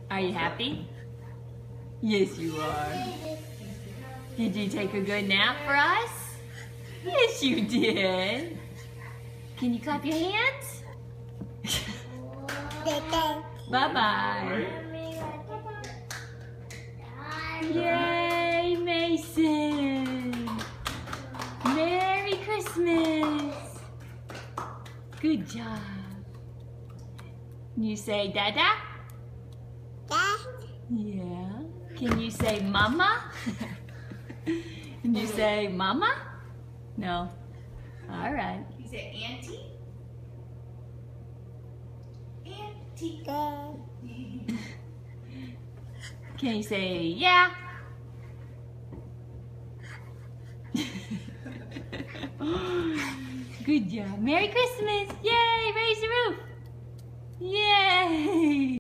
Are you happy? Yes, you are. Did you take a good nap for us? Yes, you did. Can you clap your hands? Bye-bye. Yay, Mason. Merry Christmas. Good job. You say Dada? Yeah. Can you say Mama? Can you say Mama? No. All right. Can you say Auntie? Auntie. Can you say yeah? Good job. Merry Christmas. Yay, raise the roof. Yay.